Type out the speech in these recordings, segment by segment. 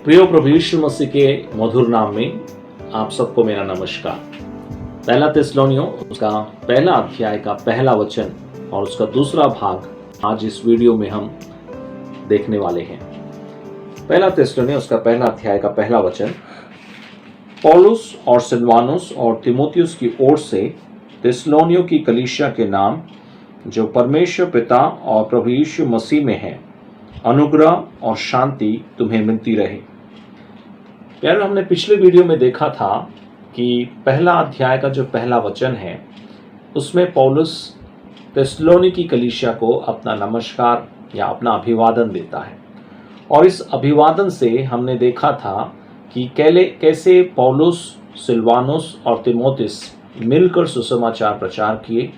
प्रिय प्रभु यीशु मसीह के मधुर नाम में आप सबको मेरा नमस्कार। पहला थिस्सलुनीयों उसका पहला अध्याय का पहला वचन और उसका दूसरा भाग आज इस वीडियो में हम देखने वाले हैं। पहला थिस्सलुनीयों उसका पहला अध्याय का पहला वचन, पौलुस और सिलवानुस और तीमुथियुस की ओर से थिस्सलुनीयों की कलीसिया के नाम जो परमेश्वर पिता और प्रभु यीशु मसीह में है, अनुग्रह और शांति तुम्हें मिलती रहे। यार, हमने पिछले वीडियो में देखा था कि पहला अध्याय का जो पहला वचन है उसमें पौलुस थिस्सलुनी की कलीसिया को अपना नमस्कार या अपना अभिवादन देता है। और इस अभिवादन से हमने देखा था कि कैसे पौलुस, सिलवानुस और तीमुथियुस मिलकर सुसमाचार प्रचार किए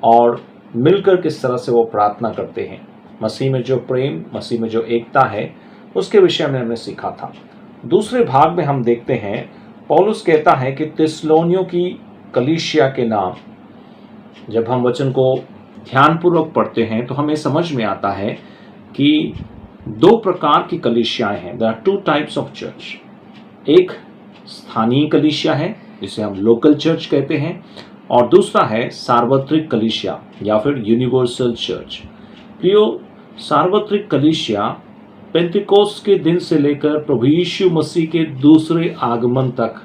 और मिलकर किस तरह से वो प्रार्थना करते हैं। मसीह में जो प्रेम, मसीह में जो एकता है, उसके विषय में हमने सीखा था। दूसरे भाग में हम देखते हैं पौलुस कहता है कि थिस्सलुनीयों की कलीसिया के नाम। जब हम वचन को ध्यानपूर्वक पढ़ते हैं तो हमें समझ में आता है कि दो प्रकार की कलीसियाएं हैं। There are two types of church. एक स्थानीय कलीसिया है जिसे हम लोकल चर्च कहते हैं, और दूसरा है सार्वत्रिक कलीसिया या फिर यूनिवर्सल चर्च। प्रियो, सार्वत्रिक कलीसिया पेंतिकोस्त के दिन से लेकर प्रभु यीशु मसीह के दूसरे आगमन तक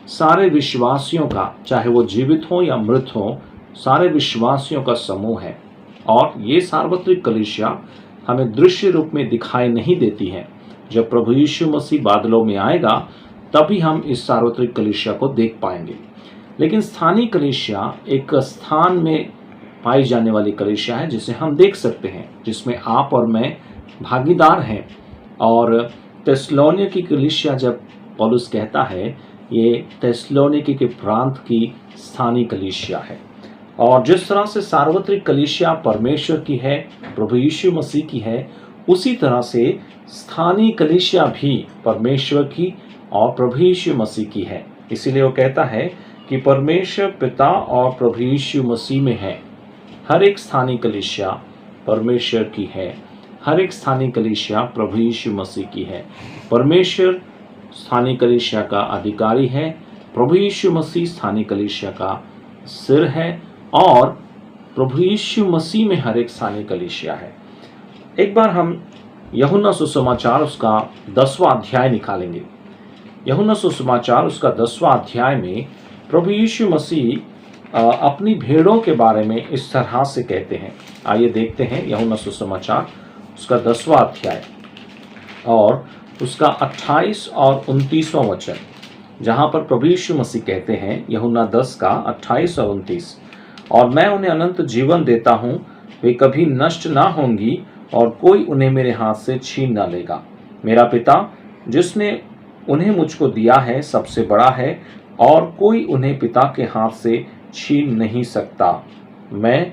सारे विश्वासियों का, चाहे वो जीवित हो या मृत हो, सारे विश्वासियों का समूह है। और ये सार्वत्रिक कलीसिया हमें दृश्य रूप में दिखाई नहीं देती है। जब प्रभु यीशु मसीह बादलों में आएगा तभी हम इस सार्वत्रिक कलीसिया को देख पाएंगे। लेकिन स्थानीय कलीसिया एक स्थान में पाई जाने वाली कलीसिया है जिसे हम देख सकते हैं, जिसमें आप और मैं भागीदार हैं। और थिस्सलुनी की कलीसिया, जब पौलुस कहता है, ये थिस्सलुनी के प्रांत की स्थानीय कलीसिया है। और जिस तरह से सार्वत्रिक कलीसिया परमेश्वर की है, प्रभु यीशु मसीह की है, उसी तरह से स्थानीय कलीसिया भी परमेश्वर की और प्रभु यीशु मसीह की है। इसीलिए वो कहता है कि परमेश्वर पिता और प्रभु यीशु मसीह में है। हर एक स्थानीय कलीसिया परमेश्वर की है, हर एक स्थानीय कलीसिया प्रभु यीशु मसीह की है। परमेश्वर स्थानीय कलीसिया का अधिकारी है, प्रभु यीशु मसीह स्थानीय कलीसिया का सिर है, और प्रभु यीशु मसीह में हर एक स्थानीय कलीसिया है। एक बार हम यूहन्ना सुसमाचार उसका 10वां अध्याय निकालेंगे। यूहन्ना सुसमाचार उसका 10वां अध्याय में प्रभु यीशु मसीह अपनी भेड़ों के बारे में इस तरह से कहते हैं। आइए देखते हैं यूहन्ना सुसमाचार उसका 10वां अध्याय और उसका 28 और 29वां वचन, जहाँ पर प्रभु यीशु मसीह कहते हैं, यूहन्ना 10 का 28 और 29, और मैं उन्हें अनंत जीवन देता हूँ, वे कभी नष्ट ना होंगी और कोई उन्हें मेरे हाथ से छीन ना लेगा। मेरा पिता जिसने उन्हें मुझको दिया है सबसे बड़ा है, और कोई उन्हें पिता के हाथ से छीन नहीं सकता। मैं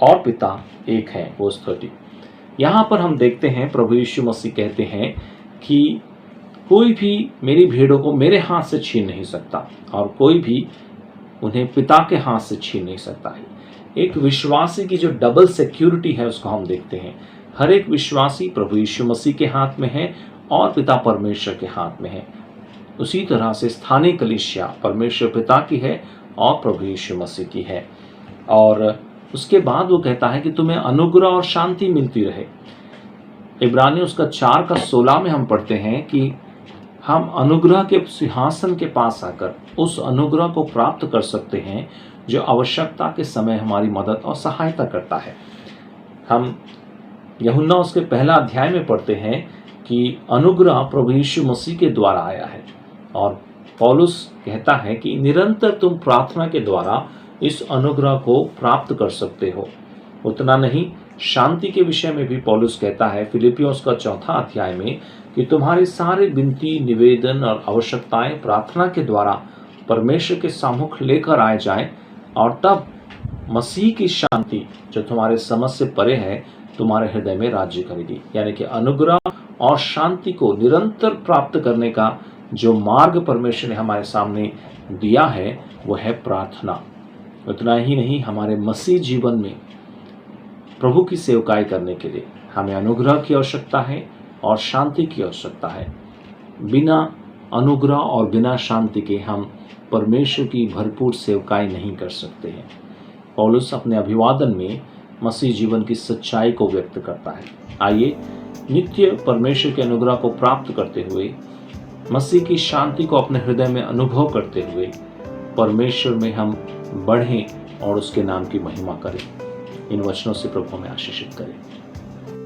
और पिता एक हैं। वर्स 30। यहाँ पर हम देखते हैं प्रभु यीशु मसीह कहते हैं कि कोई भी मेरी भेड़ों को मेरे हाथ से छीन नहीं सकता और कोई भी उन्हें पिता के हाथ से छीन नहीं सकता है। एक विश्वासी की जो डबल सिक्योरिटी है उसको हम देखते हैं। हर एक विश्वासी प्रभु यीशु मसीह के हाथ में है और पिता परमेश्वर के हाथ में है। उसी तरह से स्थानीय कलीसिया परमेश्वर पिता की है और प्रभु यीशु मसीह की है। और उसके बाद वो कहता है कि तुम्हें अनुग्रह और शांति मिलती रहे। इब्रानी उसका 4 का 16 में हम पढ़ते हैं कि हम अनुग्रह के सिंहासन के पास आकर उस अनुग्रह को प्राप्त कर सकते हैं जो आवश्यकता के समय हमारी मदद और सहायता करता है। हम यूहन्ना उसके पहला अध्याय में पढ़ते हैं कि अनुग्रह प्रभु यीशु मसीह के द्वारा आया है, और पौलुस कहता है कि निरंतर तुम प्रार्थना के द्वारा इस अनुग्रह को प्राप्त कर सकते हो। उतना नहीं, शांति के विषय में भी पौलुस कहता है फिलिपियों उसका 4 अध्याय में कि तुम्हारे सारे विनती, निवेदन और आवश्यकताएं प्रार्थना के द्वारा परमेश्वर के सम्मुख लेकर आए जाएं, और तब मसीह की शांति जो तुम्हारे समझ से परे है तुम्हारे हृदय में राज्य करेगी। यानी कि अनुग्रह और शांति को निरंतर प्राप्त करने का जो मार्ग परमेश्वर ने हमारे सामने दिया है वो है प्रार्थना। उतना ही नहीं, हमारे मसीह जीवन में प्रभु की सेवकाई करने के लिए हमें अनुग्रह की आवश्यकता है और शांति की आवश्यकता है। बिना अनुग्रह और बिना शांति के हम परमेश्वर की भरपूर सेवकाई नहीं कर सकते हैं। पौलुस अपने अभिवादन में मसीह जीवन की सच्चाई को व्यक्त करता है। आइए नित्य परमेश्वर के अनुग्रह को प्राप्त करते हुए, मसीह की शांति को अपने हृदय में अनुभव करते हुए परमेश्वर में हम बढ़ें और उसके नाम की महिमा करें। इन वचनों से प्रभु हमें आशीषित करें।